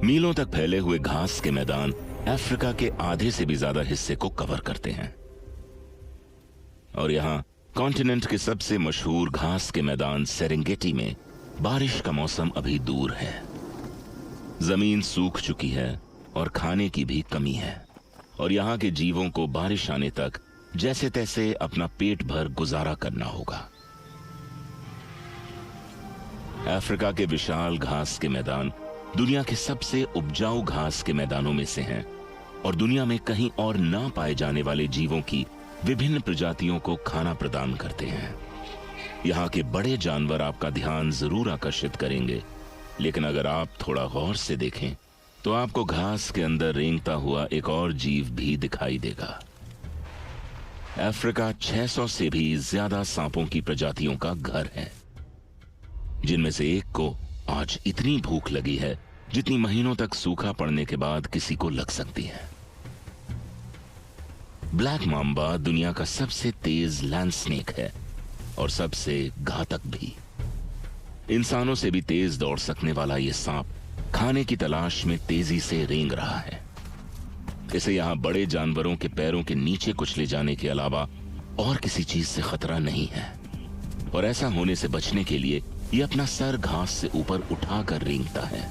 मीलों तक फैले हुए घास के मैदान अफ्रीका के आधे से भी ज्यादा हिस्से को कवर करते हैं। और यहाँ कॉन्टिनेंट के सबसे मशहूर घास के मैदान सेरेंगेटी में बारिश का मौसम अभी दूर है। जमीन सूख चुकी है और खाने की भी कमी है, और यहाँ के जीवों को बारिश आने तक जैसे तैसे अपना पेट भर गुजारा करना होगा। अफ्रीका के विशाल घास के मैदान दुनिया के सबसे उपजाऊ घास के मैदानों में से हैं और दुनिया में कहीं और ना पाए जाने वाले जीवों की विभिन्न प्रजातियों को खाना प्रदान करते हैं। यहाँ के बड़े जानवर आपका ध्यान जरूर आकर्षित करेंगे, लेकिन अगर आप थोड़ा गौर से देखें तो आपको घास के अंदर रेंगता हुआ एक और जीव भी दिखाई देगा। अफ्रीका 600 से भी ज्यादा सांपों की प्रजातियों का घर है, जिनमें से एक को आज इतनी भूख लगी है जितनी महीनों तक सूखा पड़ने के बाद किसी को लग सकती है। ब्लैक माम्बा दुनिया का सबसे तेज लैंड स्नेक है और सबसे घातक भी। इंसानों से भी तेज दौड़ सकने वाला यह सांप खाने की तलाश में तेजी से रेंग रहा है। इसे यहां बड़े जानवरों के पैरों के नीचे कुचले जाने के अलावा और किसी चीज से खतरा नहीं है, और ऐसा होने से बचने के लिए यह अपना सर घास से ऊपर उठाकर रेंगता है।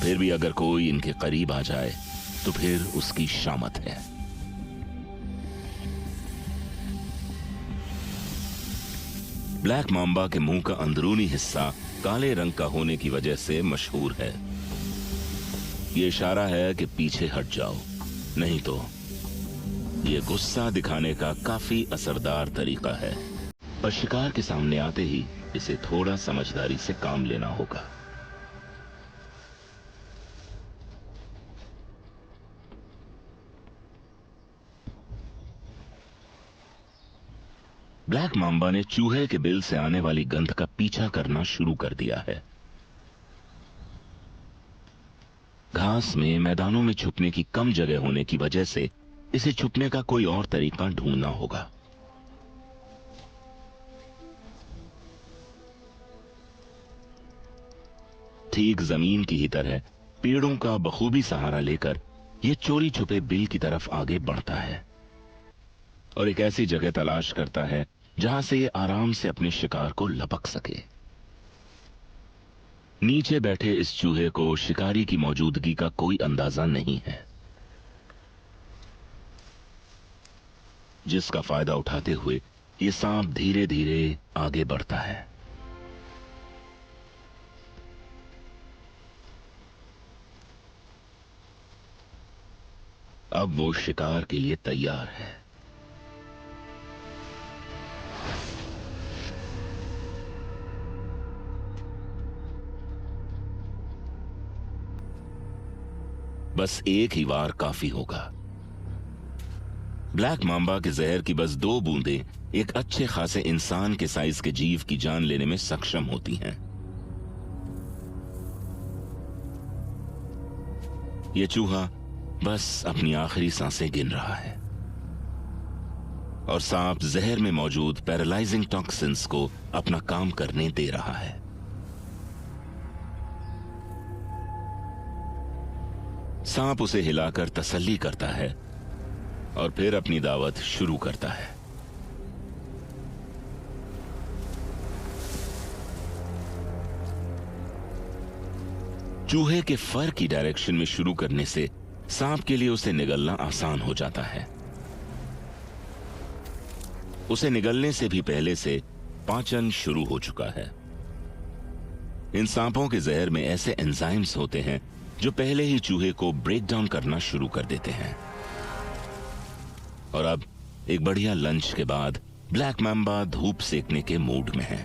फिर भी अगर कोई इनके करीब आ जाए तो फिर उसकी शामत है। ब्लैक माम्बा के मुंह का अंदरूनी हिस्सा काले रंग का होने की वजह से मशहूर है। यह इशारा है कि पीछे हट जाओ, नहीं तो यह गुस्सा दिखाने का काफी असरदार तरीका है। पर शिकार के सामने आते ही इसे थोड़ा समझदारी से काम लेना होगा। ब्लैक माम्बा ने चूहे के बिल से आने वाली गंध का पीछा करना शुरू कर दिया है। घास में मैदानों में छुपने की कम जगह होने की वजह से इसे छुपने का कोई और तरीका ढूंढना होगा। ठीक जमीन की ही तरह पेड़ों का बखूबी सहारा लेकर यह चोरी छुपे बिल की तरफ आगे बढ़ता है और एक ऐसी जगह तलाश करता है जहां से यह आराम से अपने शिकार को लपक सके। नीचे बैठे इस चूहे को शिकारी की मौजूदगी का कोई अंदाजा नहीं है, जिसका फायदा उठाते हुए यह सांप धीरे धीरे आगे बढ़ता है। अब वो शिकार के लिए तैयार है। बस एक ही वार काफी होगा। ब्लैक माम्बा के जहर की बस 2 बूंदें एक अच्छे खासे इंसान के साइज के जीव की जान लेने में सक्षम होती हैं। यह चूहा बस अपनी आखिरी सांसें गिन रहा है और सांप जहर में मौजूद पैरालाइजिंग टॉक्सिन्स को अपना काम करने दे रहा है। सांप उसे हिलाकर तसल्ली करता है और फिर अपनी दावत शुरू करता है। चूहे के फर की डायरेक्शन में शुरू करने से सांप के लिए उसे निगलना आसान हो जाता है। उसे निगलने से भी पहले से पाचन शुरू हो चुका है। इन सांपों के जहर में ऐसे एंजाइम्स होते हैं जो पहले ही चूहे को ब्रेक डाउन करना शुरू कर देते हैं। और अब एक बढ़िया लंच के बाद ब्लैक माम्बा धूप सेकने के मूड में है।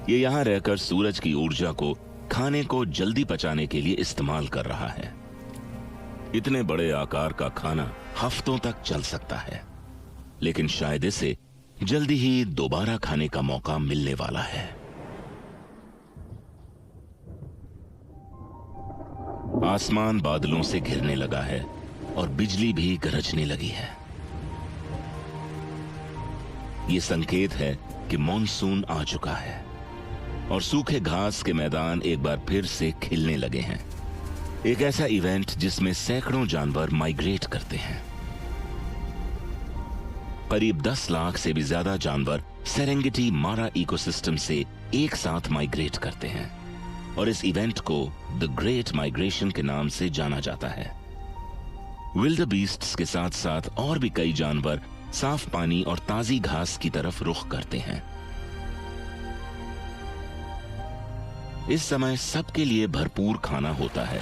ये यहां रहकर सूरज की ऊर्जा को खाने को जल्दी पचाने के लिए इस्तेमाल कर रहा है। इतने बड़े आकार का खाना हफ्तों तक चल सकता है, लेकिन शायद इसे जल्दी ही दोबारा खाने का मौका मिलने वाला है। आसमान बादलों से घिरने लगा है और बिजली भी गरजने लगी है। यह संकेत है कि मॉनसून आ चुका है और सूखे घास के मैदान एक बार फिर से खिलने लगे हैं। एक ऐसा इवेंट जिसमें सैकड़ों जानवर माइग्रेट करते हैं। करीब 10 लाख से भी ज्यादा जानवर सेरेंगेटी मारा इकोसिस्टम से एक साथ माइग्रेट करते हैं और इस इवेंट को द ग्रेट माइग्रेशन के नाम से जाना जाता है। विल्डरबीस्ट्स के साथ साथ और भी कई जानवर साफ पानी और ताजी घास की तरफ रुख करते हैं। इस समय सबके लिए भरपूर खाना होता है,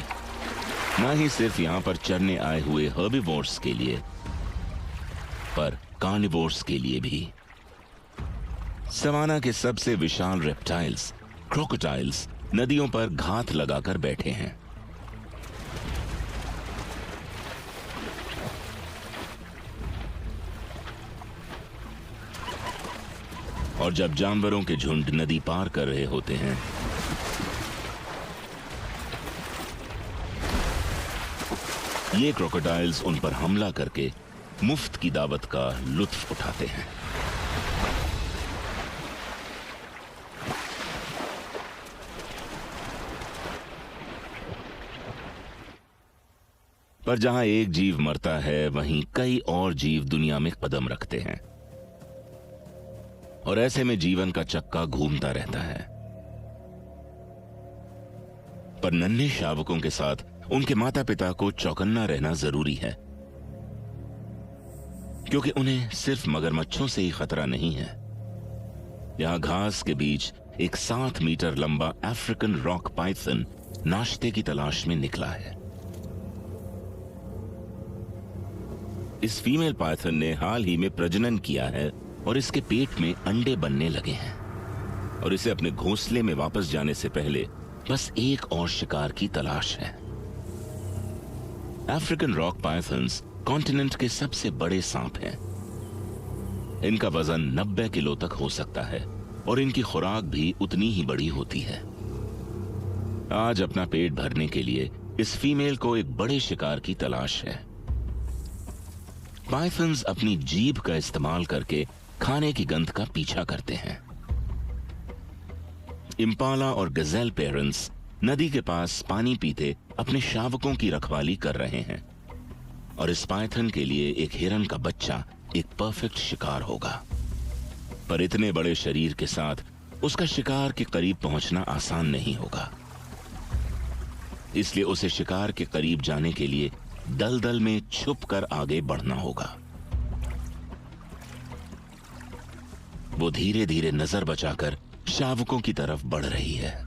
ना ही सिर्फ यहां पर चरने आए हुए हर्बिवोर्स के लिए, पर कार्निवोर्स के लिए भी। सवाना के सबसे विशाल रेप्टाइल्स क्रोकोडाइल्स नदियों पर घात लगाकर बैठे हैं। और जब जानवरों के झुंड नदी पार कर रहे होते हैं, ये क्रोकोडाइल्स उन पर हमला करके मुफ्त की दावत का लुत्फ उठाते हैं। पर जहां एक जीव मरता है, वहीं कई और जीव दुनिया में कदम रखते हैं और ऐसे में जीवन का चक्का घूमता रहता है। पर नन्हे शावकों के साथ उनके माता पिता को चौकन्ना रहना जरूरी है, क्योंकि उन्हें सिर्फ मगरमच्छों से ही खतरा नहीं है। यहां घास के बीच एक 7 मीटर लंबा अफ्रीकन रॉक पाइथन नाश्ते की तलाश में निकला है। इस फीमेल पाइथन ने हाल ही में प्रजनन किया है और इसके पेट में अंडे बनने लगे हैं और इसे अपने घोंसले में वापस जाने से पहले बस एक और शिकार की तलाश है। अफ्रीकन रॉक पाइथन्स कॉन्टिनेंट के सबसे बड़े सांप हैं। इनका वजन 90 किलो तक हो सकता है और इनकी खुराक भी उतनी ही बड़ी होती है। आज अपना पेट भरने के लिए इस फीमेल को एक बड़े शिकार की तलाश है। पाइथन्स अपनी जीभ का इस्तेमाल करके खाने की गंध का पीछा करते हैं। इम्पाला और गजेल पेरेंट्स नदी के पास पानी पीते अपने शावकों की रखवाली कर रहे हैं और इस पाइथन के लिए एक हिरन का बच्चा एक परफेक्ट शिकार होगा। पर इतने बड़े शरीर के साथ उसका शिकार के करीब पहुंचना आसान नहीं होगा, इसलिए उसे शिकार के करीब जाने के लिए दलदल में छुपकर आगे बढ़ना होगा। वो धीरे धीरे नजर बचाकर शावकों की तरफ बढ़ रही है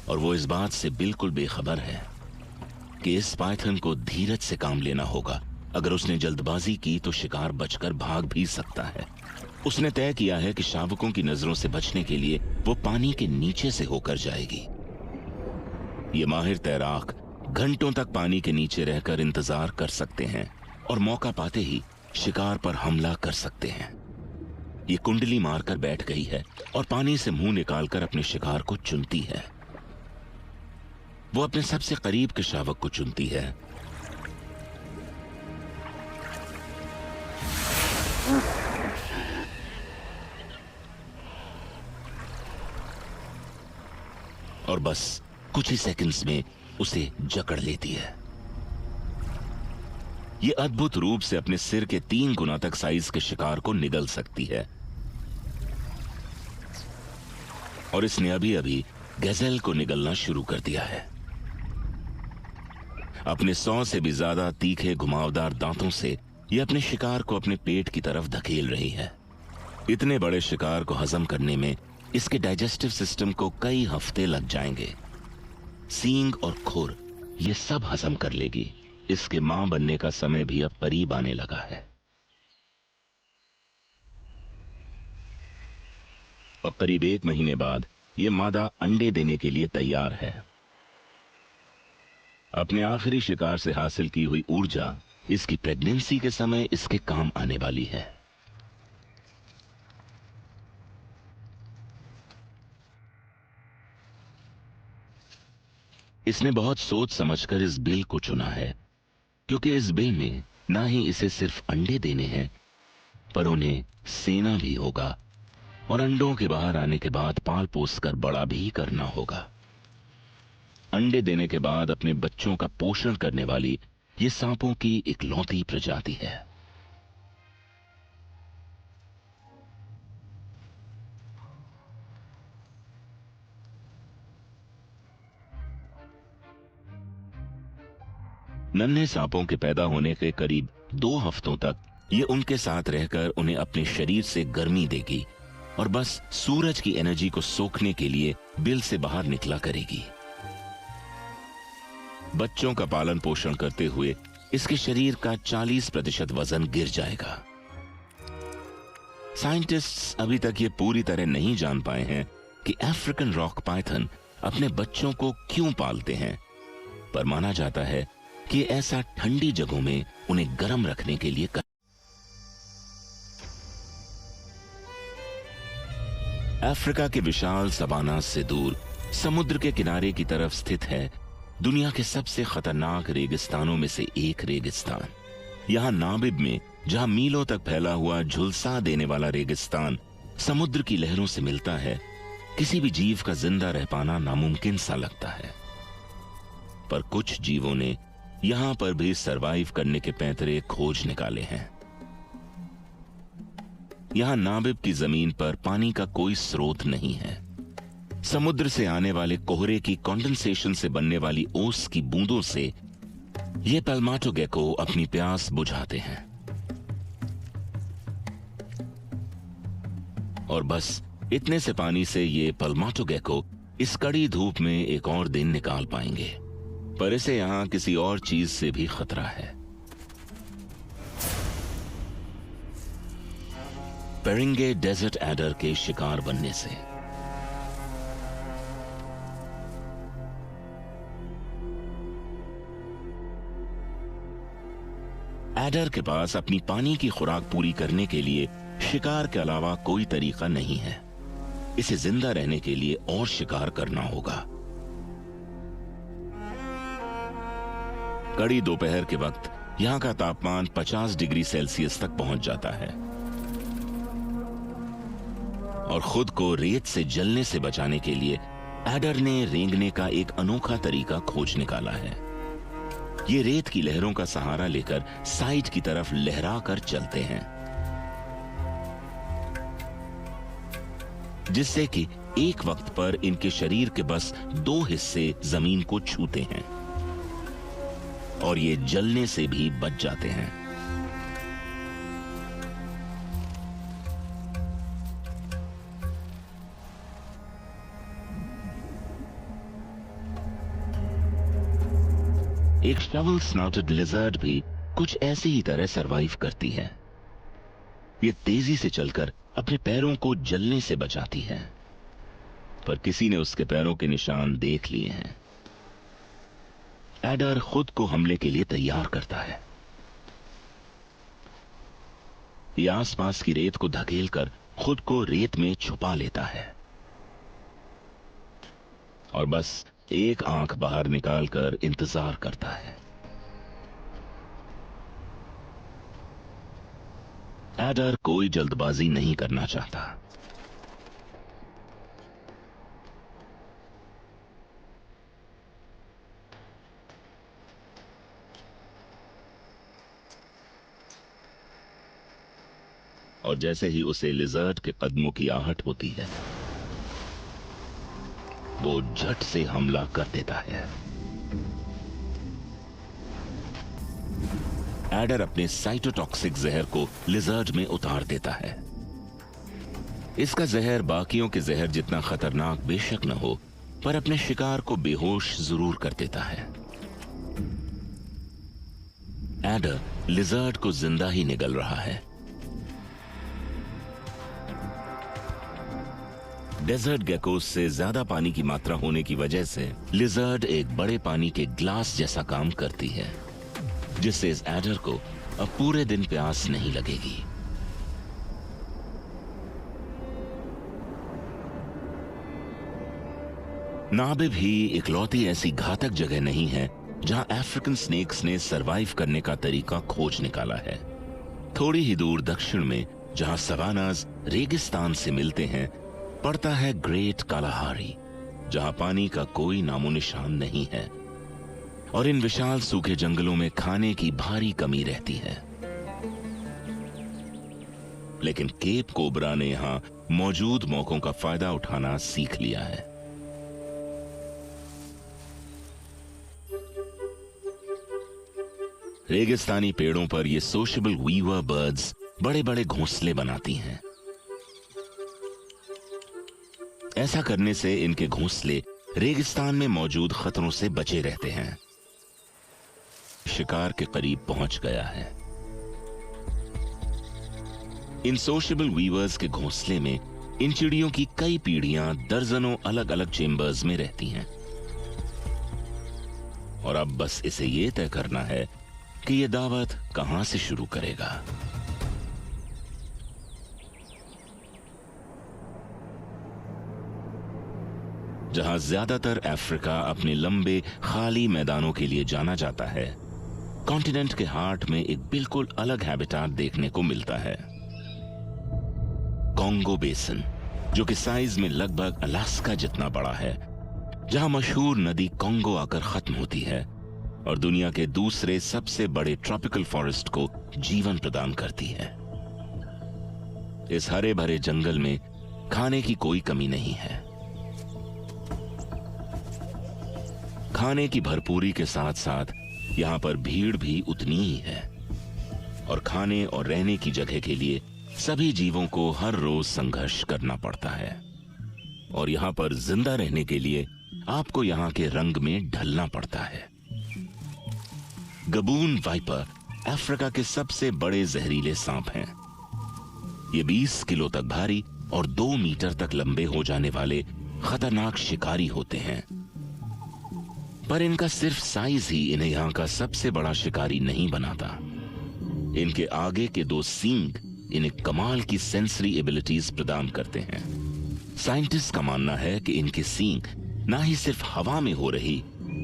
और वो इस बात से बिल्कुल बेखबर है कि इस पाइथन को धीरज से काम लेना होगा। अगर उसने जल्दबाजी की तो शिकार बचकर भाग भी सकता है। उसने तय किया है कि शावकों की नजरों से बचने के लिए वो पानी के नीचे से होकर जाएगी। ये माहिर तैराक घंटों तक पानी के नीचे रहकर इंतजार कर सकते हैं और मौका पाते ही शिकार पर हमला कर सकते हैं। ये कुंडली मारकर बैठ गई है और पानी से मुंह निकालकर अपने शिकार को चुनती है। वो अपने सबसे करीब के शावक को चुनती है। और बस कुछ ही सेकंड्स में उसे जकड़ लेती है। ये अद्भुत रूप से अपने सिर के 3 गुना तक साइज के शिकार को निगल सकती है और इसने अभी अभी गजेल को निगलना शुरू कर दिया है। अपने 100 से भी ज्यादा तीखे घुमावदार दांतों से यह अपने शिकार को अपने पेट की तरफ धकेल रही है। इतने बड़े शिकार को हजम करने में इसके डाइजेस्टिव सिस्टम को कई हफ्ते लग जाएंगे। सींग और खुर ये सब हजम कर लेगी। इसके मां बनने का समय भी अब करीब आने लगा है और करीब 1 महीने बाद यह मादा अंडे देने के लिए तैयार है। अपने आखिरी शिकार से हासिल की हुई ऊर्जा इसकी प्रेगनेंसी के समय इसके काम आने वाली है। इसने बहुत सोच समझकर इस बिल को चुना है, क्योंकि इस बिल में ना ही इसे सिर्फ अंडे देने हैं, पर उन्हें सेना भी होगा और अंडों के बाहर आने के बाद पाल पोस कर बड़ा भी करना होगा। अंडे देने के बाद अपने बच्चों का पोषण करने वाली ये सांपों की इकलौती प्रजाति है। नन्हे सांपों के पैदा होने के करीब 2 हफ्तों तक ये उनके साथ रहकर उन्हें अपने शरीर से गर्मी देगी और बस सूरज की एनर्जी को सोखने के लिए बिल से बाहर निकला करेगी। बच्चों का पालन पोषण करते हुए इसके शरीर का 40% वजन गिर जाएगा। साइंटिस्ट्स अभी तक ये पूरी तरह नहीं जान पाए हैं कि अफ्रीकन रॉक पाइथन अपने बच्चों को क्यों पालते हैं, पर माना जाता है कि ऐसा ठंडी जगहों में उन्हें गर्म रखने के लिए अफ्रीका के विशाल सवाना से दूर समुद्र के किनारे की तरफ स्थित है दुनिया के सबसे खतरनाक रेगिस्तानों में से एक रेगिस्तान। यहां नामिब में, जहां मीलों तक फैला हुआ झुलसा देने वाला रेगिस्तान समुद्र की लहरों से मिलता है, किसी भी जीव का जिंदा रह पाना नामुमकिन सा लगता है। पर कुछ जीवों ने यहां पर भी सरवाइव करने के पैंतरे खोज निकाले हैं। यहां नामिब की जमीन पर पानी का कोई स्रोत नहीं है। समुद्र से आने वाले कोहरे की कंडेंसेशन से बनने वाली ओस की बूंदों से ये पल्माटो गेको अपनी प्यास बुझाते हैं और बस इतने से पानी से ये पल्माटो गेको इस कड़ी धूप में एक और दिन निकाल पाएंगे। पर इसे यहां किसी और चीज से भी खतरा है। पेरिंगे डेजर्ट एडर के शिकार बनने से। एडर के पास अपनी पानी की खुराक पूरी करने के लिए शिकार के अलावा कोई तरीका नहीं है। इसे जिंदा रहने के लिए और शिकार करना होगा। कड़ी दोपहर के वक्त यहां का तापमान 50 डिग्री सेल्सियस तक पहुंच जाता है और खुद को रेत से जलने से बचाने के लिए एडर ने रेंगने का एक अनोखा तरीका खोज निकाला है। ये रेत की लहरों का सहारा लेकर साइड की तरफ लहरा कर चलते हैं, जिससे कि एक वक्त पर इनके शरीर के बस 2 हिस्से जमीन को छूते हैं और ये जलने से भी बच जाते हैं। एक शवल स्नॉटेड लिजर्ड भी कुछ ऐसी ही तरह सरवाइव करती है। ये तेजी से चलकर अपने पैरों को जलने से बचाती है, पर किसी ने उसके पैरों के निशान देख लिए हैं। एडर खुद को हमले के लिए तैयार करता है। ये आसपास की रेत को धकेलकर खुद को रेत में छुपा लेता है और बस एक आंख बाहर निकालकर इंतजार करता है। एडर कोई जल्दबाजी नहीं करना चाहता। और जैसे ही उसे लिजर्ड के कदमों की आहट होती है, वो झट से हमला कर देता है। एडर अपने साइटोटॉक्सिक जहर को लिजर्ड में उतार देता है। इसका जहर बाकियों के जहर जितना खतरनाक बेशक न हो, पर अपने शिकार को बेहोश जरूर कर देता है। एडर लिजर्ड को जिंदा ही निगल रहा है। डेजर्ट गेकोस से ज्यादा पानी की मात्रा होने की वजह से लिजर्ड एक बड़े पानी के ग्लास जैसा काम करती है, जिससे इस एडर को अब पूरे दिन प्यास नहीं लगेगी। नामिब ही इकलौती ऐसी घातक जगह नहीं है जहां अफ्रीकन स्नेक्स ने सरवाइव करने का तरीका खोज निकाला है। थोड़ी ही दूर दक्षिण में, जहां सवानाज रेगिस्तान से मिलते हैं, पड़ता है ग्रेट कालाहारी, जहां पानी का कोई नामो निशान नहीं है और इन विशाल सूखे जंगलों में खाने की भारी कमी रहती है। लेकिन केप कोबरा ने यहां मौजूद मौकों का फायदा उठाना सीख लिया है। रेगिस्तानी पेड़ों पर ये सोशेबल वीवर बर्ड्स बड़े बड़े घोंसले बनाती हैं। ऐसा करने से इनके घोंसले रेगिस्तान में मौजूद खतरों से बचे रहते हैं। शिकार के करीब पहुंच गया है। इन सोशेबल वीवर्स के घोंसले में इन चिड़ियों की कई पीढ़ियां दर्जनों अलग अलग चेंबर्स में रहती हैं और अब बस इसे यह तय करना है कि यह दावत कहां से शुरू करेगा। जहां ज्यादातर अफ्रीका अपने लंबे खाली मैदानों के लिए जाना जाता है, कॉन्टिनेंट के हार्ट में एक बिल्कुल अलग हैबिटाट देखने को मिलता है। कॉन्गो बेसिन, जो कि साइज में लगभग अलास्का जितना बड़ा है, जहां मशहूर नदी कॉन्गो आकर खत्म होती है और दुनिया के दूसरे सबसे बड़े ट्रॉपिकल फॉरेस्ट को जीवन प्रदान करती है। इस हरे भरे जंगल में खाने की कोई कमी नहीं है। खाने की भरपूरी के साथ साथ यहां पर भीड़ भी उतनी ही है और खाने और रहने की जगह के लिए सभी जीवों को हर रोज संघर्ष करना पड़ता है और यहां पर जिंदा रहने के लिए आपको यहां के रंग में ढलना पड़ता है। गबून वाइपर अफ्रीका के सबसे बड़े जहरीले सांप हैं। ये 20 किलो तक भारी और 2 मीटर तक लंबे हो जाने वाले खतरनाक शिकारी होते हैं। पर इनका सिर्फ साइज ही इन्हें यहां का सबसे बड़ा शिकारी नहीं बनाता। इनके आगे के 2 सींग इन्हें कमाल की सेंसरी एबिलिटीज प्रदान करते हैं। साइंटिस्ट का मानना है कि इनके सींग ना ही सिर्फ हवा में हो रही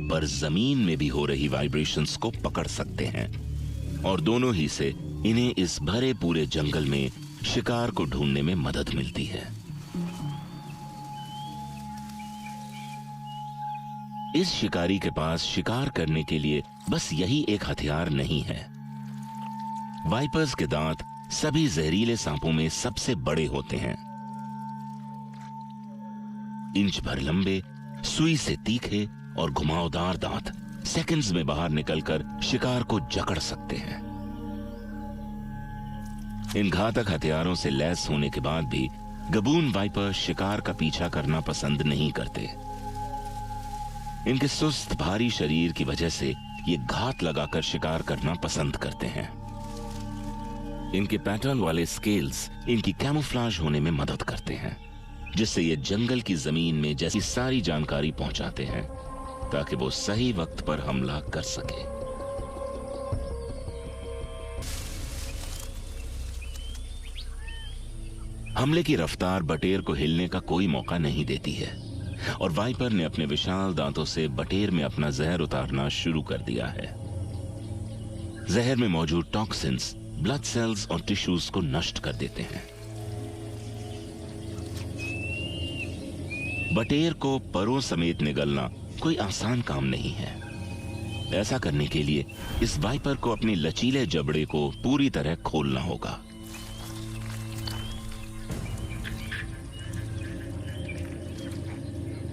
पर जमीन में भी हो रही वाइब्रेशंस को पकड़ सकते हैं और दोनों ही से इन्हें इस भरे पूरे जंगल में शिकार को ढूंढने में मदद मिलती है। इस शिकारी के पास शिकार करने के लिए बस यही एक हथियार नहीं है। वाइपर्स के दांत सभी जहरीले सांपों में सबसे बड़े होते हैं। इंच भर लंबे, सुई से तीखे और घुमावदार दांत सेकंड्स में बाहर निकलकर शिकार को जकड़ सकते हैं। इन घातक हथियारों से लैस होने के बाद भी गबून वाइपर शिकार का पीछा करना पसंद नहीं करते। इनके सुस्त भारी शरीर की वजह से ये घात लगाकर शिकार करना पसंद करते हैं। इनके पैटर्न वाले स्केल्स इनकी कैमोफ्लेज होने में मदद करते हैं, जिससे ये जंगल की जमीन में जैसी सारी जानकारी पहुंचाते हैं ताकि वो सही वक्त पर हमला कर सके। हमले की रफ्तार बटेर को हिलने का कोई मौका नहीं देती है और वाइपर ने अपने विशाल दांतों से बटेर में अपना जहर उतारना शुरू कर दिया है। जहर में मौजूद टॉक्सिन्स ब्लड सेल्स और टिश्यूज को नष्ट कर देते हैं। बटेर को परों समेत निगलना कोई आसान काम नहीं है। ऐसा करने के लिए इस वाइपर को अपने लचीले जबड़े को पूरी तरह खोलना होगा।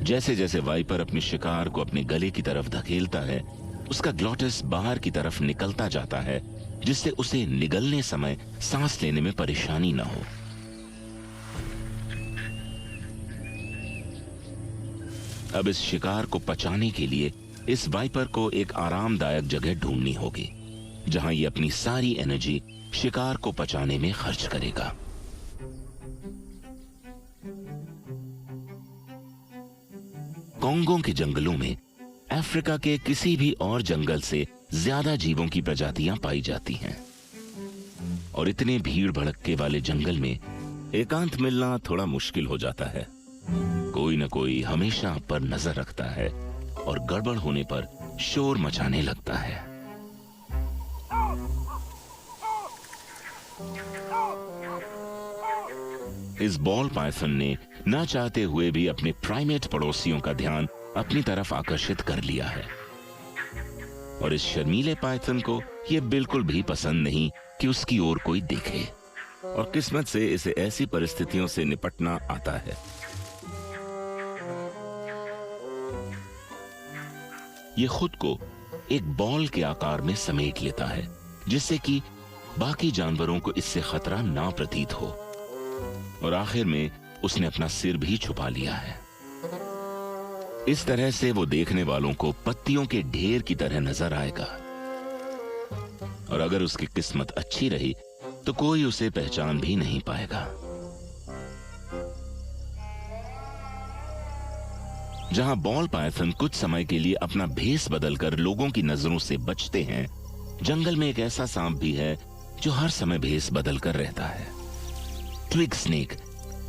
जैसे जैसे वाइपर अपने शिकार को अपने गले की तरफ धकेलता है, उसका ग्लॉटिस बाहर की तरफ निकलता जाता है, जिससे उसे निगलने समय सांस लेने में परेशानी न हो। अब इस शिकार को पचाने के लिए इस वाइपर को एक आरामदायक जगह ढूंढनी होगी, जहां ये अपनी सारी एनर्जी शिकार को पचाने में खर्च करेगा। कॉन्गो के जंगलों में अफ्रीका के किसी भी और जंगल से ज्यादा जीवों की प्रजातियां पाई जाती हैं और इतने भीड़ भड़के वाले जंगल में एकांत मिलना थोड़ा मुश्किल हो जाता है। कोई न कोई हमेशा आप पर नजर रखता है और गड़बड़ होने पर शोर मचाने लगता है। इस बॉल पाइथन ने ना चाहते हुए भी अपने प्राइमेट पड़ोसियों का ध्यान अपनी तरफ आकर्षित कर लिया है। और इस शर्मीले पाइथन को यह बिल्कुल भी पसंद नहीं कि उसकी ओर कोई देखे, और किस्मत से इसे ऐसी परिस्थितियों से निपटना आता है। ये खुद को एक बॉल के आकार में समेट लेता है, जिससे कि बाकी जानवरों को इससे खतरा ना प्रतीत हो, और आखिर में उसने अपना सिर भी छुपा लिया है। इस तरह से वो देखने वालों को पत्तियों के ढेर की तरह नजर आएगा, और अगर उसकी किस्मत अच्छी रही तो कोई उसे पहचान भी नहीं पाएगा। जहां बॉल पाइथन कुछ समय के लिए अपना भेष बदलकर लोगों की नजरों से बचते हैं, जंगल में एक ऐसा सांप भी है जो हर समय भेष बदलकर रहता है। ट्विग स्नेक,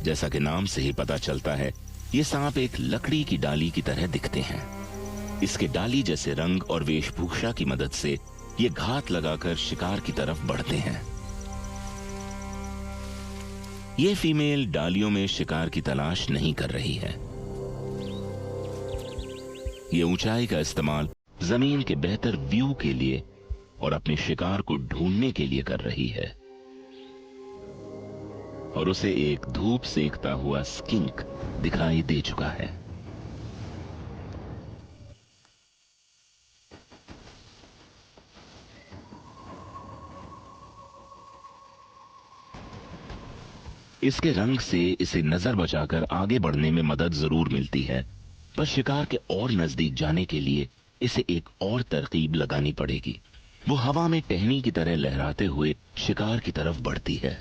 जैसा कि नाम से ही पता चलता है, ये सांप एक लकड़ी की डाली की तरह दिखते हैं। इसके डाली जैसे रंग और वेशभूषा की मदद से ये घात लगाकर शिकार की तरफ बढ़ते हैं। ये फीमेल डालियों में शिकार की तलाश नहीं कर रही है। ये ऊंचाई का इस्तेमाल जमीन के बेहतर व्यू के लिए और अपने शिकार को ढूंढने के लिए कर रही है। और उसे एक धूप सेकता हुआ स्किंक दिखाई दे चुका है। इसके रंग से इसे नजर बचाकर आगे बढ़ने में मदद जरूर मिलती है, पर शिकार के और नजदीक जाने के लिए इसे एक और तरकीब लगानी पड़ेगी। वो हवा में टहनी की तरह लहराते हुए शिकार की तरफ बढ़ती है।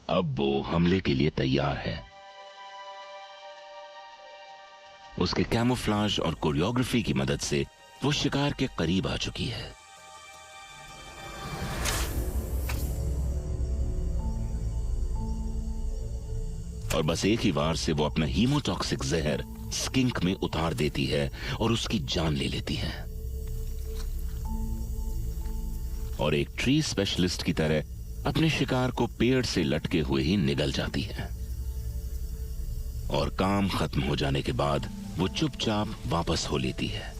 अब वो हमले के लिए तैयार है। उसके कैमोफ्लाज और कोरियोग्राफी की मदद से वो शिकार के करीब आ चुकी है। और बस एक ही वार से वो अपना हीमोटॉक्सिक जहर स्किंक में उतार देती है और उसकी जान ले लेती है। और एक ट्री स्पेशलिस्ट की तरह अपने शिकार को पेड़ से लटके हुए ही निगल जाती है। और काम खत्म हो जाने के बाद वो चुपचाप वापस हो लेती है।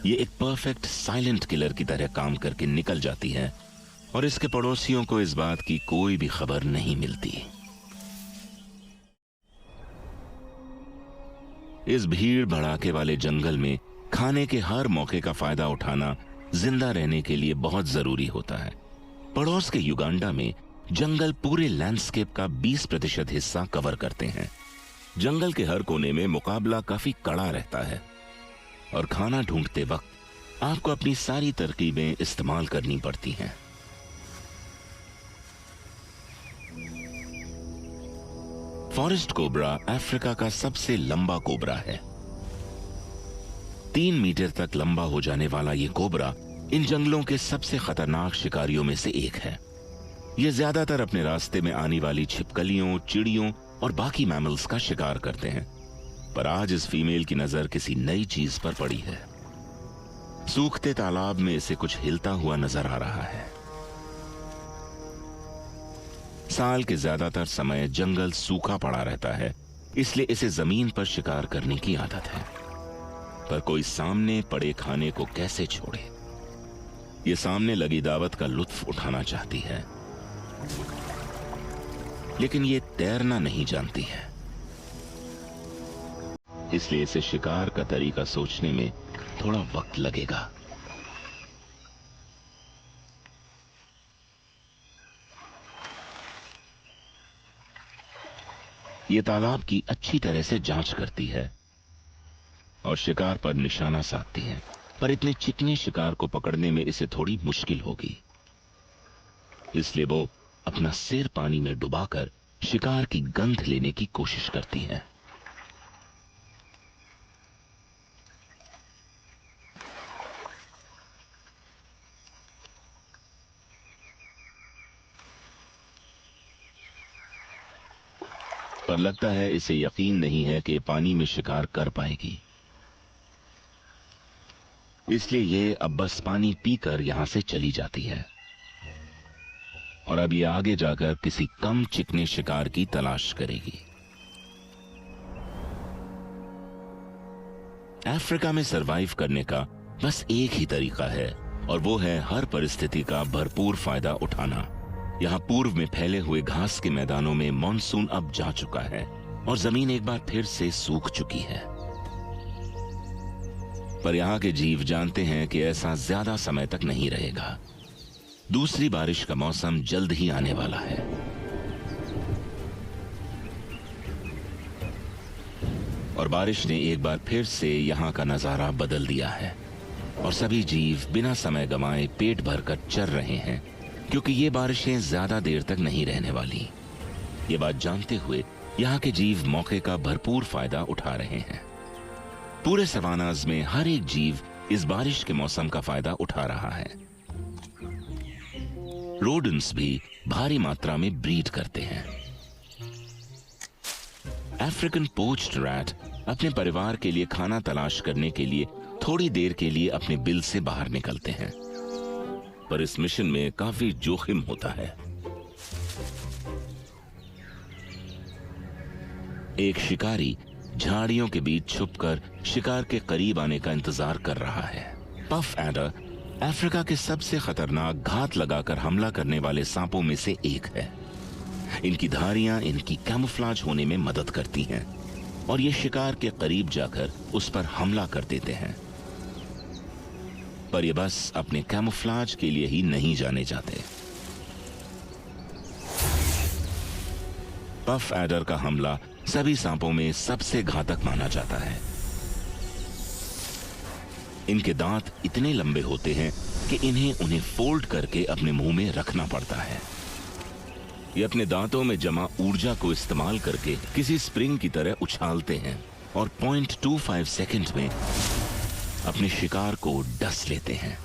ये एक परफेक्ट साइलेंट किलर की तरह काम करके निकल जाती है, और इसके पड़ोसियों को इस बात की कोई भी खबर नहीं मिलती। इस भीड़ भड़ाके वाले जंगल में खाने के हर मौके का फायदा उठाना जिंदा रहने के लिए बहुत जरूरी होता है। पड़ोस के युगांडा में जंगल पूरे लैंडस्केप का 20% हिस्सा कवर करते हैं। जंगल के हर कोने में मुकाबला काफी कड़ा रहता है, और खाना ढूंढते वक्त आपको अपनी सारी तरकीबें इस्तेमाल करनी पड़ती हैं। फॉरेस्ट कोबरा अफ्रीका का सबसे लंबा कोबरा है। 3 मीटर तक लंबा हो जाने वाला ये कोबरा इन जंगलों के सबसे खतरनाक शिकारियों में से एक है। ये ज्यादातर अपने रास्ते में आने वाली छिपकलियों, चिड़ियों और बाकी मैमल्स का शिकार करते हैं। पर आज इस फीमेल की नजर किसी नई चीज पर पड़ी है। सूखते तालाब में इसे कुछ हिलता हुआ नजर आ रहा है। साल के ज्यादातर समय जंगल सूखा पड़ा रहता है, इसलिए इसे जमीन पर शिकार करने की आदत है। पर कोई सामने पड़े खाने को कैसे छोड़े। ये सामने लगी दावत का लुत्फ उठाना चाहती है, लेकिन ये तैरना नहीं जानती है, इसलिए इसे शिकार का तरीका सोचने में थोड़ा वक्त लगेगा। ये तालाब की अच्छी तरह से जांच करती है और शिकार पर निशाना साधती है, पर इतने चिकने शिकार को पकड़ने में इसे थोड़ी मुश्किल होगी। इसलिए वो अपना सिर पानी में डुबाकर शिकार की गंध लेने की कोशिश करती है। पर लगता है इसे यकीन नहीं है कि पानी में शिकार कर पाएगी, इसलिए ये अब बस पानी पीकर यहां से चली जाती है। और अब ये आगे जाकर किसी कम चिकने शिकार की तलाश करेगी। अफ्रीका में सरवाइव करने का बस एक ही तरीका है और वो है हर परिस्थिति का भरपूर फायदा उठाना। यहाँ पूर्व में फैले हुए घास के मैदानों में मॉनसून अब जा चुका है और जमीन एक बार फिर से सूख चुकी है। पर यहाँ के जीव जानते हैं कि ऐसा ज्यादा समय तक नहीं रहेगा। दूसरी बारिश का मौसम जल्द ही आने वाला है। और बारिश ने एक बार फिर से यहाँ का नजारा बदल दिया है और सभी जीव बिना समय गंवाए पेट भरकर चर रहे हैं, क्योंकि ये बारिशें ज्यादा देर तक नहीं रहने वाली। ये बात जानते हुए यहाँ के जीव मौके का भरपूर फायदा उठा रहे हैं। पूरे सवानाज में हर एक जीव इस बारिश के मौसम का फायदा उठा रहा है। रोडेंट्स भी भारी मात्रा में ब्रीड करते हैं। अफ्रीकन पोच्ड रैट अपने परिवार के लिए खाना तलाश करने के लिए थोड़ी देर के लिए अपने बिल से बाहर निकलते हैं, पर इस मिशन में काफी जोखिम होता है। एक शिकारी झाड़ियों के बीच छुपकर शिकार के करीब आने का इंतजार कर रहा है। पफ एडर अफ्रीका के सबसे खतरनाक घात लगाकर हमला करने वाले सांपों में से एक है। इनकी धारियां इनकी कैमोफ्लेज होने में मदद करती हैं और ये शिकार के करीब जाकर उस पर हमला कर देते हैं। पर ये बस अपने कैमोफ्लेज के लिए ही नहीं जाने जाते। पफ एडर का हमला सभी सांपों में सबसे घातक माना जाता है। इनके दांत इतने लंबे होते हैं कि उन्हें फोल्ड करके अपने मुंह में रखना पड़ता है। ये अपने दांतों में जमा ऊर्जा को इस्तेमाल करके किसी स्प्रिंग की तरह उछालते हैं और 0.25 सेकंड में अपने शिकार को डस लेते हैं।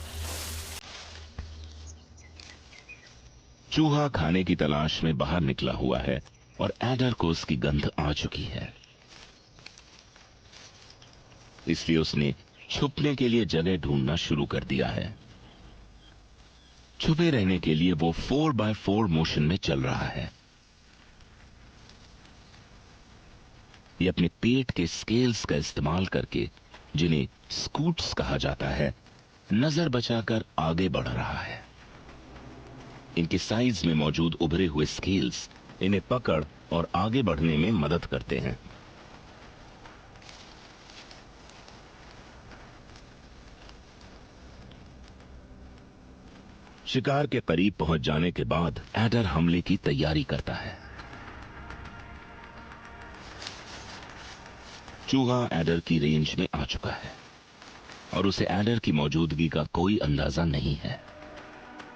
चूहा खाने की तलाश में बाहर निकला हुआ है और एडर को उसकी गंध आ चुकी है, इसलिए उसने छुपने के लिए जगह ढूंढना शुरू कर दिया है। छुपे रहने के लिए वो 4x4 मोशन में चल रहा है। ये अपने पेट के स्केल्स का इस्तेमाल करके, जिन्हें स्कूट्स कहा जाता है, नजर बचाकर आगे बढ़ रहा है। इनके साइज में मौजूद उभरे हुए स्केल्स इन्हें पकड़ और आगे बढ़ने में मदद करते हैं। शिकार के करीब पहुंच जाने के बाद एडर हमले की तैयारी करता है। चूहा एडर की रेंज में आ चुका है और उसे एडर की मौजूदगी का कोई अंदाजा नहीं है।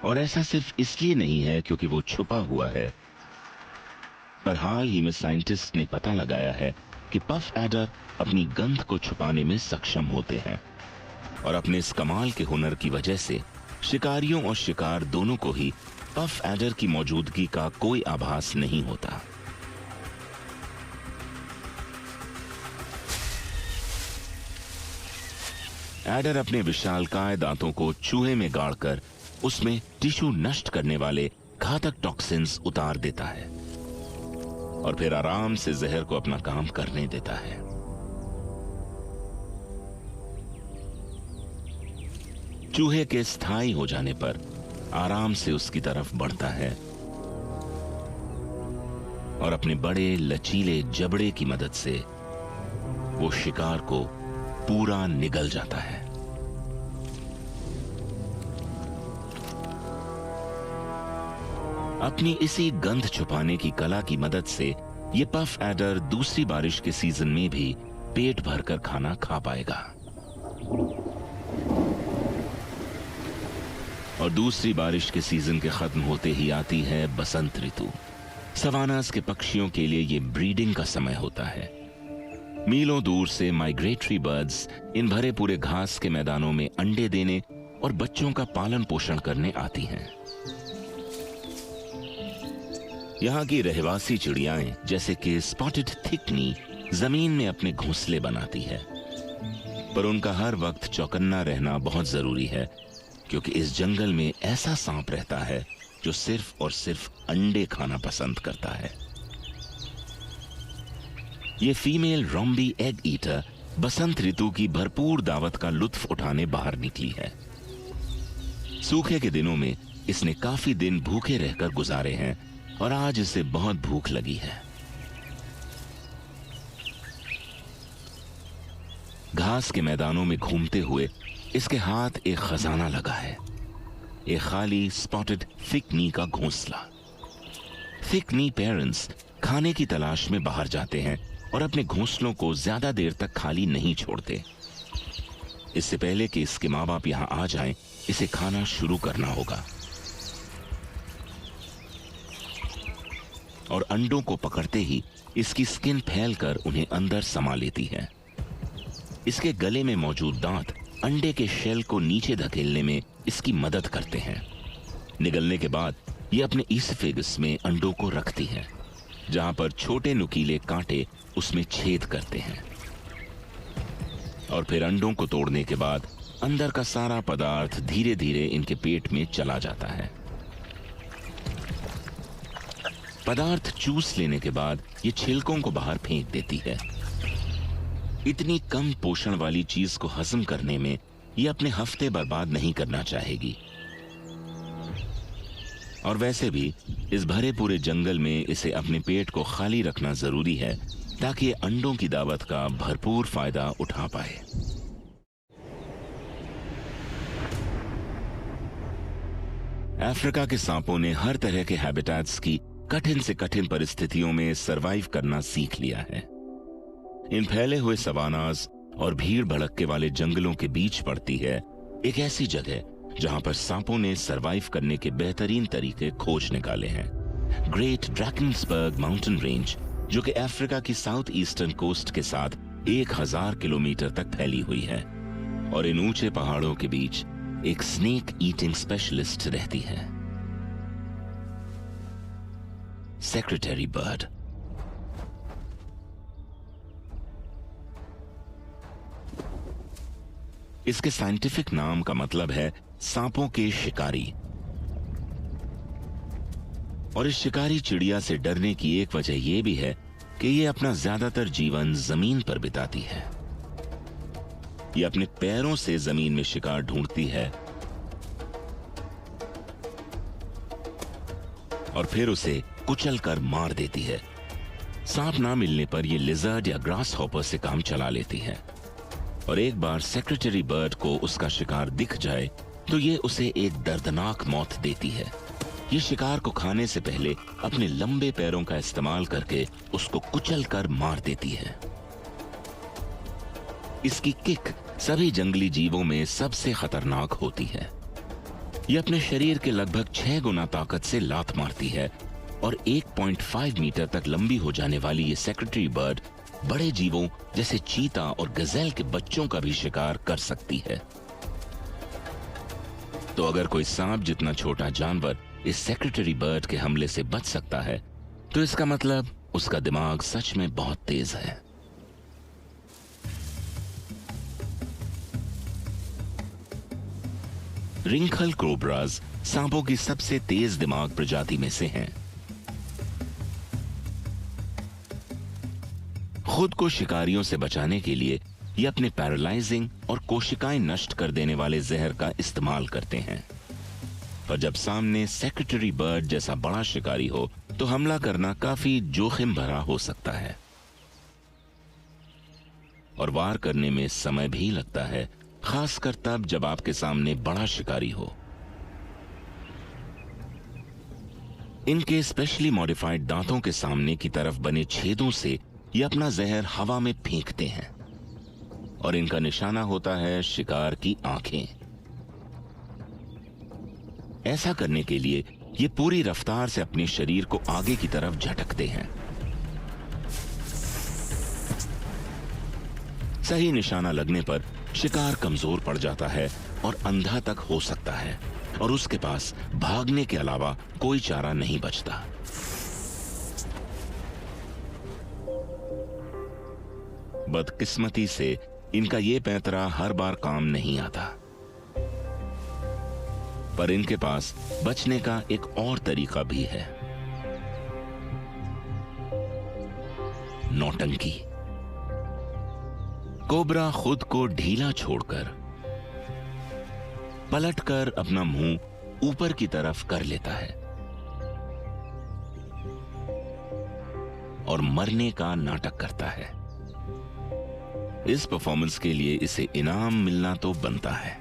और ऐसा सिर्फ इसलिए नहीं है क्योंकि वो छुपा हुआ है, पर हाल ही में साइंटिस्ट ने पता लगाया है कि पफ एडर अपनी गंध को छुपाने में सक्षम होते हैं और अपने इस कमाल के हुनर की वजह से शिकारियों और शिकार दोनों को ही पफ एडर की मौजूदगी का कोई आभास नहीं होता। एडर अपने विशालकाय दांतों को चूहे में गाड़कर उसमें टिश्यू नष्ट करने वाले घातक टॉक्सिन्स उतार देता है और फिर आराम से जहर को अपना काम करने देता है। चूहे के स्थायी हो जाने पर आराम से उसकी तरफ बढ़ता है और अपने बड़े लचीले जबड़े की मदद से वो शिकार को पूरा निगल जाता है। अपनी इसी गंध छुपाने की कला की मदद से ये पफ एडर दूसरी बारिश के सीजन में भी पेट भरकर खाना खा पाएगा। और दूसरी बारिश के सीजन के खत्म होते ही आती है बसंत ऋतु। सवानास के पक्षियों के लिए ये ब्रीडिंग का समय होता है। मीलों दूर से माइग्रेटरी बर्ड्स इन भरे पूरे घास के मैदानों में अंडे देने और बच्चों का पालन पोषण करने आती हैं। यहाँ की रहवासी चिड़ियाएं जैसे कि स्पॉटेड थिकनी जमीन में अपने घोंसले बनाती है, पर उनका हर वक्त चौकन्ना रहना बहुत जरूरी है, क्योंकि इस जंगल में ऐसा सांप रहता है जो सिर्फ और सिर्फ अंडे खाना पसंद करता है। ये फीमेल रोम्बी एग ईटर बसंत ऋतु की भरपूर दावत का लुत्फ उठाने बाहर निकली है। सूखे के दिनों में इसने काफी दिन भूखे रहकर गुजारे हैं और आज इसे बहुत भूख लगी है। घास के मैदानों में घूमते हुए इसके हाथ एक खजाना लगा है, एक खाली स्पॉटेड थिक नी का घोंसला। थिक नी पेरेंट्स खाने की तलाश में बाहर जाते हैं और अपने घोंसलों को ज्यादा देर तक खाली नहीं छोड़ते। इससे पहले कि इसके माँ बाप यहां आ जाएं, इसे खाना शुरू करना होगा और अंडों को पकड़ते ही इसकी स्किन फैलकर उन्हें अंदर समा लेती है। इसके गले में मौजूद दांत अंडे के शेल को नीचे धकेलने में इसकी मदद करते हैं। निगलने के बाद ये अपने ईसोफेगस में अंडों को रखती है, जहां पर छोटे नुकीले कांटे उसमें छेद करते हैं और फिर अंडों को तोड़ने के बाद अंदर का सारा पदार्थ धीरे धीरे इनके पेट में चला जाता है। पदार्थ चूस लेने के बाद ये छिलकों को बाहर फेंक देती है। इतनी कम पोषण वाली चीज को हजम करने में ये अपने हफ्ते बर्बाद नहीं करना चाहेगी। और वैसे भी इस भरे पूरे जंगल में इसे अपने पेट को खाली रखना जरूरी है ताकि ये अंडों की दावत का भरपूर फायदा उठा पाए। अफ्रीका के सांपों ने हर तरह के हैबिटेट्स की कठिन से कठिन परिस्थितियों में सरवाइव करना सीख लिया है। इन फैले हुए सवानाज और भीड़ भड़क्के वाले जंगलों के बीच पड़ती है एक ऐसी जगह जहां पर सांपों ने सरवाइव करने के बेहतरीन तरीके खोज निकाले हैं। ग्रेट ड्रैकेंसबर्ग माउंटेन रेंज, जो कि अफ्रीका की साउथ ईस्टर्न कोस्ट के साथ 1000 किलोमीटर तक फैली हुई है, और इन ऊंचे पहाड़ों के बीच एक स्नेक ईटिंग स्पेशलिस्ट रहती है, सेक्रेटरी बर्ड। इसके साइंटिफिक नाम का मतलब है सांपों के शिकारी। और इस शिकारी चिड़िया से डरने की एक वजह यह भी है कि यह अपना ज्यादातर जीवन जमीन पर बिताती है। यह अपने पैरों से जमीन में शिकार ढूंढती है और फिर उसे कुचलकर मार देती है। सांप ना मिलने पर यह लिजर्ड या ग्रास हॉपर से काम चला लेती है, और एक बार सेक्रेटरी बर्ड को उसका शिकार दिख जाए तो ये उसे एक दर्दनाक मौत देती है। ये शिकार को खाने से पहले अपने लंबे पैरों का इस्तेमाल करके उसको कुचलकर मार देती है। इसकी किक सभी जंगली जीवों में सबसे खतरनाक होती है। यह अपने शरीर के लगभग 6 गुना ताकत से लात मारती है, और 1.5 मीटर तक लंबी हो जाने वाली ये सेक्रेटरी बर्ड बड़े जीवों जैसे चीता और गजेल के बच्चों का भी शिकार कर सकती है। तो अगर कोई सांप जितना छोटा जानवर इस सेक्रेटरी बर्ड के हमले से बच सकता है, तो इसका मतलब उसका दिमाग सच में बहुत तेज है। रिंखल कोबराज सांपों की सबसे तेज दिमाग प्रजाति में से हैं। खुद को शिकारियों से बचाने के लिए ये अपने पैरालाइजिंग और कोशिकाएं नष्ट कर देने वाले जहर का इस्तेमाल करते हैं। पर जब सामने सेक्रेटरी बर्ड जैसा बड़ा शिकारी हो तो हमला करना काफी जोखिम भरा हो सकता है, और वार करने में समय भी लगता है, खासकर तब जब आपके सामने बड़ा शिकारी हो। इनके स्पेशली मॉडिफाइड दांतों के सामने की तरफ बने छेदों से ये अपना जहर हवा में फेंकते हैं, और इनका निशाना होता है शिकार की आंखें। ऐसा करने के लिए ये पूरी रफ्तार से अपने शरीर को आगे की तरफ झटकते हैं। सही निशाना लगने पर शिकार कमजोर पड़ जाता है और अंधा तक हो सकता है, और उसके पास भागने के अलावा कोई चारा नहीं बचता। बदकिस्मती से इनका ये पैंतरा हर बार काम नहीं आता। पर इनके पास बचने का एक और तरीका भी है, नौटंकी। कोबरा खुद को ढीला छोड़कर पलटकर अपना मुंह ऊपर की तरफ कर लेता है और मरने का नाटक करता है। इस परफॉर्मेंस के लिए इसे इनाम मिलना तो बनता है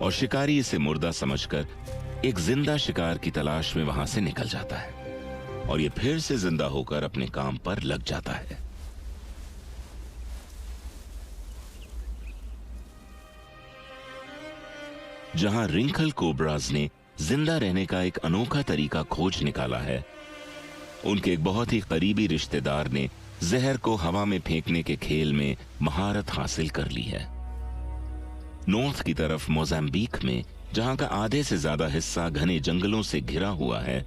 और शिकारी इसे मुर्दा समझकर एक जिंदा शिकार की तलाश में वहां से निकल जाता है और ये फिर से जिंदा होकर अपने काम पर लग जाता है। जहां रिंकल कोबराज ने जिंदा रहने का एक अनोखा तरीका खोज निकाला है, उनके एक बहुत ही करीबी रिश्तेदार ने जहर को हवा में फेंकने के खेल में महारत हासिल कर ली है। नॉर्थ की तरफ मोजाम्बिक में, जहां का आधे से ज्यादा हिस्सा घने जंगलों से घिरा हुआ है,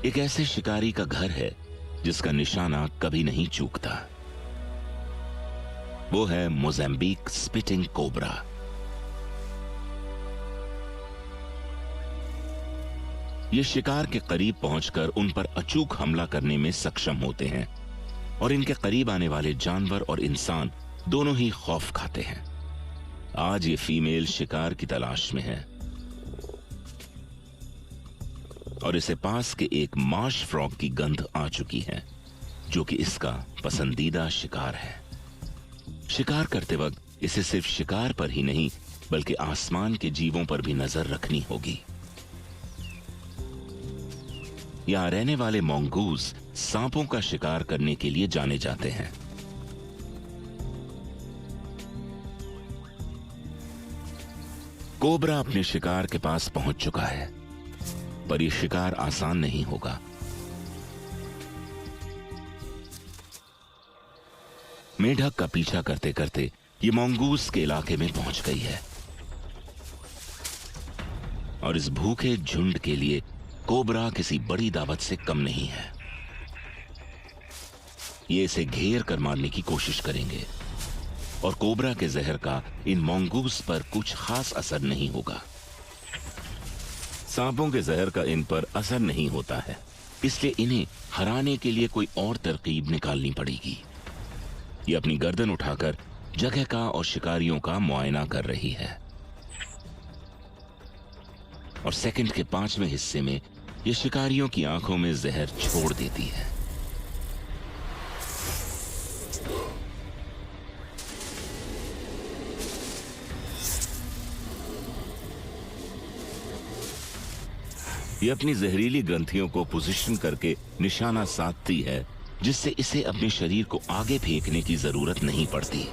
एक ऐसे शिकारी का घर है जिसका निशाना कभी नहीं चूकता। वो है मोजाम्बिक स्पिटिंग कोबरा। ये शिकार के करीब पहुंचकर उन पर अचूक हमला करने में सक्षम होते हैं और इनके करीब आने वाले जानवर और इंसान दोनों ही खौफ खाते हैं। आज ये फीमेल शिकार की तलाश में है और इसे पास के एक मार्श फ्रॉग की गंध आ चुकी है, जो कि इसका पसंदीदा शिकार है। शिकार करते वक्त इसे सिर्फ शिकार पर ही नहीं बल्कि आसमान के जीवों पर भी नजर रखनी होगी। यहां रहने वाले मोंगूज सांपों का शिकार करने के लिए जाने जाते हैं। कोबरा अपने शिकार के पास पहुंच चुका है, पर यह शिकार आसान नहीं होगा। मेढक का पीछा करते करते ये मोंगूज के इलाके में पहुंच गई है और इस भूखे झुंड के लिए कोबरा किसी बड़ी दावत से कम नहीं है। ये इसे घेर कर मारने की कोशिश करेंगे और कोबरा के जहर का इन मोंगूज पर कुछ खास असर नहीं होगा। सांपों के जहर का इन पर असर नहीं होता है, इसलिए इन्हें हराने के लिए कोई और तरकीब निकालनी पड़ेगी। ये अपनी गर्दन उठाकर जगह का और शिकारियों का मुआयना कर रही है और सेकंड के 5वें हिस्से में ये शिकारियों की आंखों में जहर छोड़ देती है। ये अपनी जहरीली ग्रंथियों को पोजीशन करके निशाना साधती है, जिससे इसे अपने शरीर को आगे फेंकने की जरूरत नहीं पड़ती।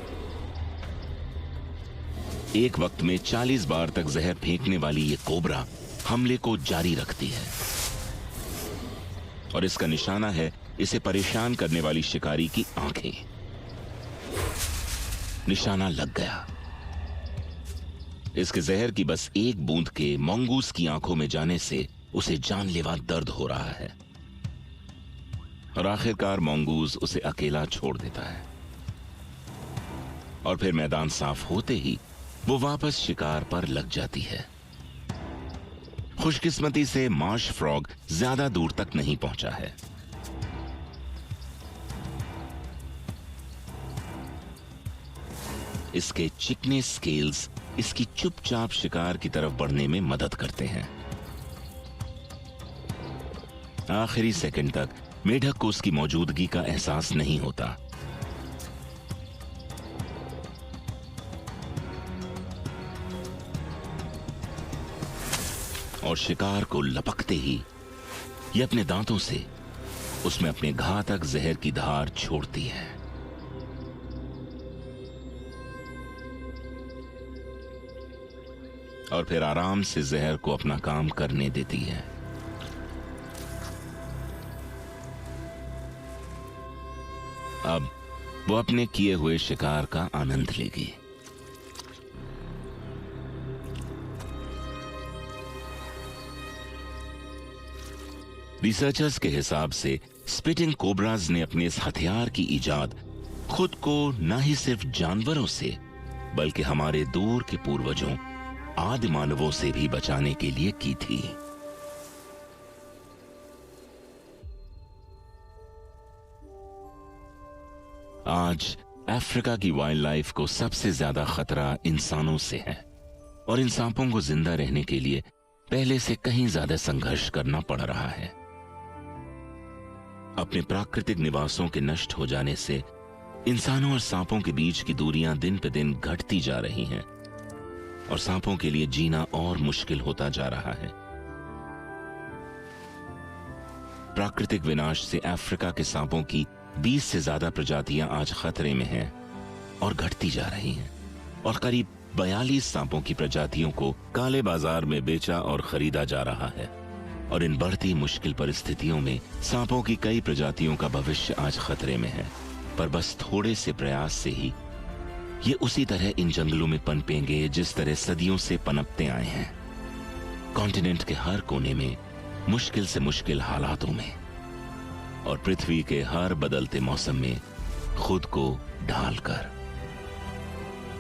एक वक्त में 40 बार तक जहर फेंकने वाली ये कोबरा हमले को जारी रखती है और इसका निशाना है इसे परेशान करने वाली शिकारी की आंखें। निशाना लग गया। इसके जहर की बस एक बूंद के मोंगूज की आंखों में जाने से उसे जानलेवा दर्द हो रहा है और आखिरकार मोंगूज उसे अकेला छोड़ देता है और फिर मैदान साफ होते ही वो वापस शिकार पर लग जाती है। खुशकिस्मती से मार्श फ्रॉग ज्यादा दूर तक नहीं पहुंचा है। इसके चिकने स्केल्स इसकी चुपचाप शिकार की तरफ बढ़ने में मदद करते हैं। आखिरी सेकंड तक मेढक को उसकी मौजूदगी का एहसास नहीं होता। और शिकार को लपकते ही ये अपने दांतों से उसमें अपने घातक जहर की धार छोड़ती है। और फिर आराम से जहर को अपना काम करने देती है। अब वो अपने किए हुए शिकार का आनंद लेगी। रिसर्चर्स के हिसाब से स्पिटिंग कोबराज ने अपने इस हथियार की इजाद खुद को न ही सिर्फ जानवरों से बल्कि हमारे दूर के पूर्वजों आदि मानवों से भी बचाने के लिए की थी। आज अफ्रीका की वाइल्ड लाइफ को सबसे ज्यादा खतरा इंसानों से है और इन सांपों को जिंदा रहने के लिए पहले से कहीं ज्यादा संघर्ष करना पड़ रहा है। अपने प्राकृतिक निवासों के नष्ट हो जाने से इंसानों और सांपों के बीच की दूरियां दिन पे दिन घटती जा रही हैं और सांपों के लिए जीना और मुश्किल होता जा रहा है। प्राकृतिक विनाश से अफ्रीका के सांपों की 20 से ज्यादा प्रजातियां आज खतरे में हैं और घटती जा रही हैं और करीब 42 सांपों की प्रजातियों को काले बाजार में बेचा और खरीदा जा रहा है। और इन बढ़ती मुश्किल परिस्थितियों में सांपों की कई प्रजातियों का भविष्य आज खतरे में है। पर बस थोड़े से प्रयास से ही ये उसी तरह इन जंगलों में पनपेंगे जिस तरह सदियों से पनपते आए हैं, कॉन्टिनेंट के हर कोने में, मुश्किल से मुश्किल हालातों में और पृथ्वी के हर बदलते मौसम में खुद को ढालकर।